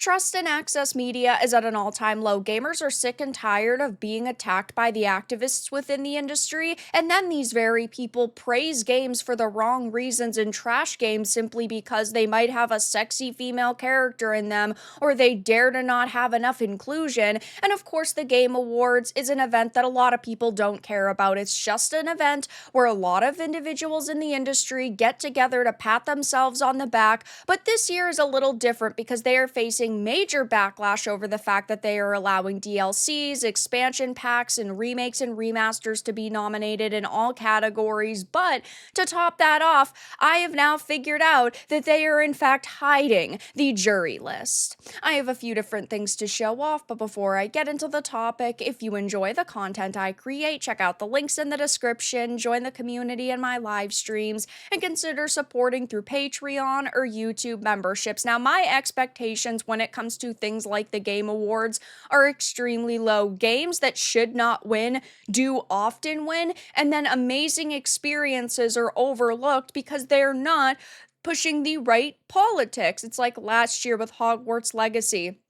Trust in access media is at an all-time low. Gamers are sick and tired of being attacked by the activists within the industry, and then these very people praise games for the wrong reasons and trash games simply because they might have a sexy female character in them, or they dare to not have enough inclusion. And of course, the Game Awards is an event that a lot of people don't care about. It's just an event where a lot of individuals in the industry get together to pat themselves on the back, but this year is a little different because they are facing major backlash over the fact that they are allowing DLCs, expansion packs, and remakes and remasters to be nominated in all categories. But to top that off, I have now figured out that they are in fact hiding the jury list. I have a few different things to show off, but before I get into the topic, if you enjoy the content I create, check out the links in the description, join the community in my live streams, and consider supporting through Patreon or YouTube memberships. Now, my expectations when it comes to things like the Game Awards are extremely low. Games that should not win do often win, and then amazing experiences are overlooked because they're not pushing the right politics. It's like last year with Hogwarts Legacy.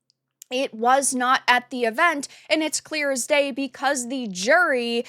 It was not at the event, and it's clear as day because the jury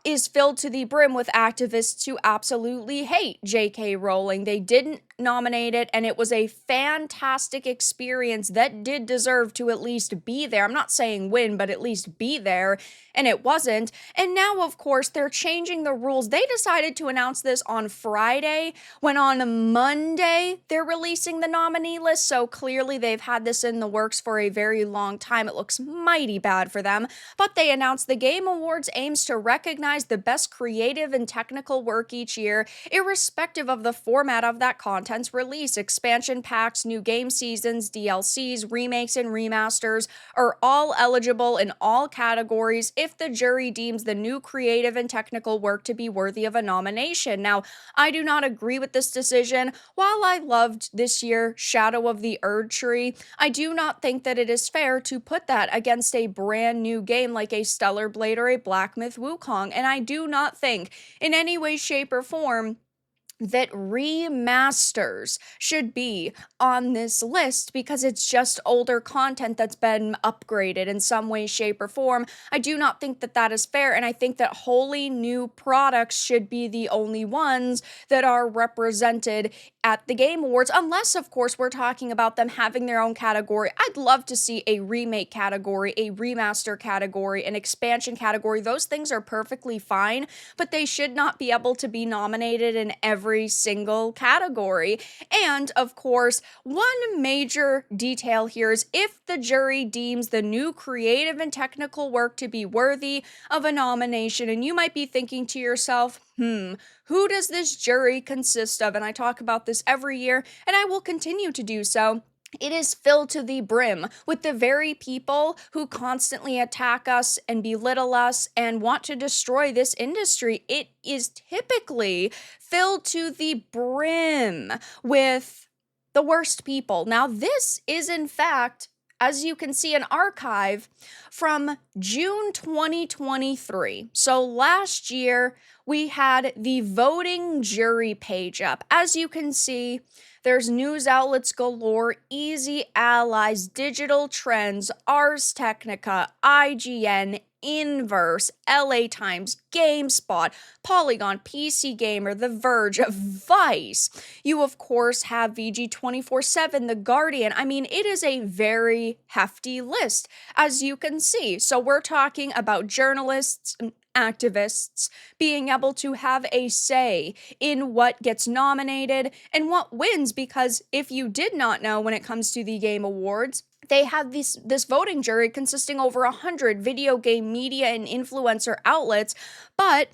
is filled to the brim with activists who absolutely hate J.K. Rowling. They didn't nominate it, and it was a fantastic experience that did deserve to at least be there. I'm not saying win, but at least be there, and it wasn't. And now, of course, they're changing the rules. They decided to announce this on Friday, when on Monday they're releasing the nominee list, so clearly they've had this in the works for a very long time. It looks mighty bad for them, but they announced the Game Awards aims to recognize the best creative and technical work each year, irrespective of the format of that content's release. Expansion packs, new game seasons, DLCs, remakes, and remasters are all eligible in all categories if the jury deems the new creative and technical work to be worthy of a nomination. Now, I do not agree with this decision. While I loved this year Shadow of the Erd Tree, I do not think that it is fair to put that against a brand new game like a Stellar Blade or a Black Myth Wukong, and I do not think in any way, shape, or form that remasters should be on this list because it's just older content that's been upgraded in some way, shape, or form. I do not think that that is fair, and I think that wholly new products should be the only ones that are represented at the Game Awards, unless, of course, we're talking about them having their own category. I'd love to see a remake category, a remaster category, an expansion category. Those things are perfectly fine, but they should not be able to be nominated in every single category. And of course, one major detail here is if the jury deems the new creative and technical work to be worthy of a nomination, and you might be thinking to yourself, who does this jury consist of? And I talk about this every year, and I will continue to do so. It is filled to the brim with the very people who constantly attack us and belittle us and want to destroy this industry. It is typically filled to the brim with the worst people. Now, this is in fact, as you can see, an archive from June 2023. So last year, we had the voting jury page up. As you can see, there's news outlets galore, Easy Allies, Digital Trends, Ars Technica, IGN, Inverse, LA Times, GameSpot, Polygon, PC Gamer, The Verge, Vice. You, of course, have VG247, The Guardian. I mean, it is a very hefty list, as you can see. So we're talking about journalists, activists being able to have a say in what gets nominated and what wins, because if you did not know, when it comes to the Game Awards, they have this voting jury consisting over 100 video game media and influencer outlets, but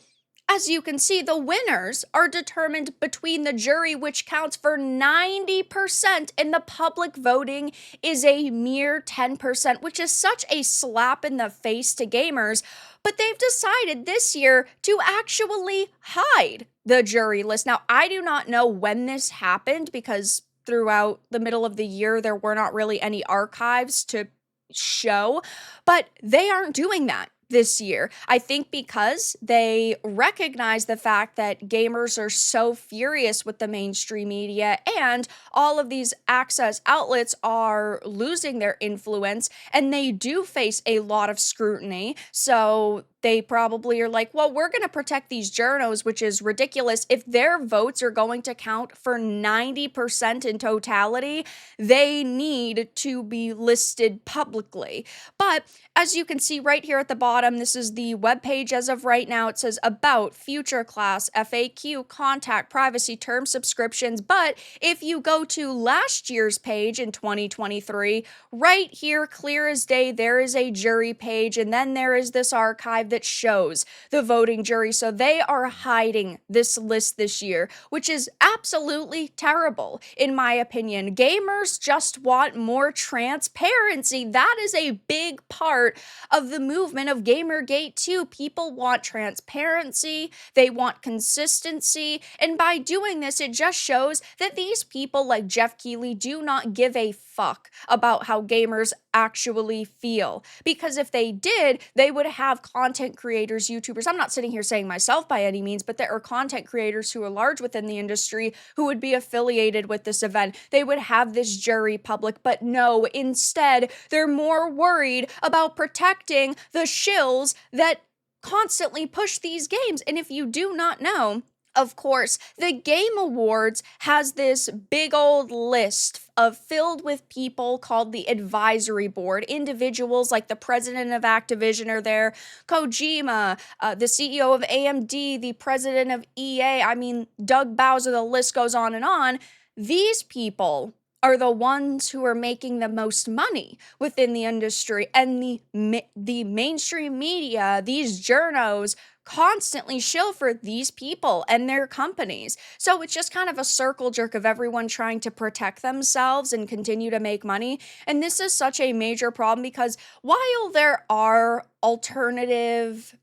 as you can see, the winners are determined between the jury, which counts for 90%, and the public voting is a mere 10%, which is such a slap in the face to gamers. But they've decided this year to actually hide the jury list. Now, I do not know when this happened because throughout the middle of the year, there were not really any archives to show, but they aren't doing that. this year. I think because they recognize the fact that gamers are so furious with the mainstream media and all of these access outlets are losing their influence and they do face a lot of scrutiny. So they probably are like, well, we're going to protect these journos, which is ridiculous. If their votes are going to count for 90% in totality, they need to be listed publicly. But as you can see right here at the bottom, this is the web page as of right now. It says about future class, FAQ, contact, privacy, term subscriptions. But if you go to last year's page in 2023, right here, clear as day, there is a jury page, and then there is this archive that shows the voting jury. So they are hiding this list this year, which is absolutely terrible, in my opinion. Gamers just want more transparency. That is a big part of the movement of Gamergate too. People want transparency, they want consistency, and by doing this, it just shows that these people like Jeff Keighley do not give a fuck about how gamers actually feel. Because if they did, they would have content creators, YouTubers. I'm not sitting here saying myself by any means, but there are content creators who are large within the industry who would be affiliated with this event. They would have this jury public, but no, instead, they're more worried about protecting the shills that constantly push these games. And if you do not know, of course, the Game Awards has this big old list of filled with people called the advisory board. Individuals like the president of Activision are there, Kojima, the CEO of AMD, the president of EA. I mean, Doug Bowser, the list goes on and on. These people are the ones who are making the most money within the industry, and the mainstream media, these journos, constantly shill for these people and their companies. So it's just kind of a circle jerk of everyone trying to protect themselves and continue to make money. And this is such a major problem because while there are alternative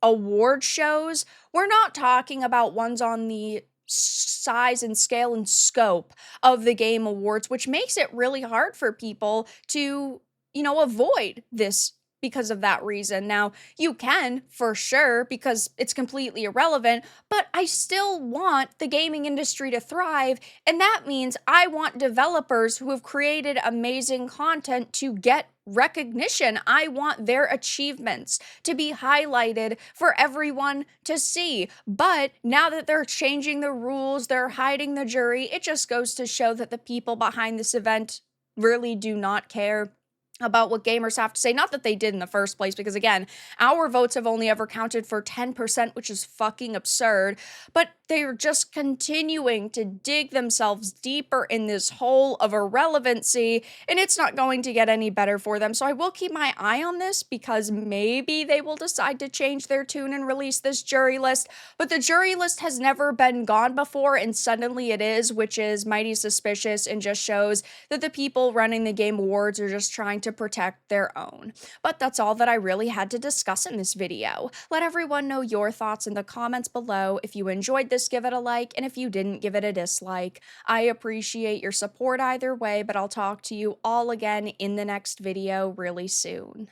award shows, we're not talking about ones on the size and scale and scope of the Game Awards, which makes it really hard for people to, avoid this because of that reason. Now, you can for sure because it's completely irrelevant, but I still want the gaming industry to thrive, and that means I want developers who have created amazing content to get recognition. I want their achievements to be highlighted for everyone to see. But now that they're changing the rules, they're hiding the jury, it just goes to show that the people behind this event really do not care about what gamers have to say. Not that they did in the first place, because again, our votes have only ever counted for 10%, which is fucking absurd, but they're just continuing to dig themselves deeper in this hole of irrelevancy, and it's not going to get any better for them. So I will keep my eye on this because maybe they will decide to change their tune and release this jury list, but the jury list has never been gone before, and suddenly it is, which is mighty suspicious and just shows that the people running the Game Awards are just trying to protect their own. But that's all that I really had to discuss in this video. Let everyone know your thoughts in the comments below. If you enjoyed this, give it a like, and if you didn't, give it a dislike. I appreciate your support either way, but I'll talk to you all again in the next video really soon.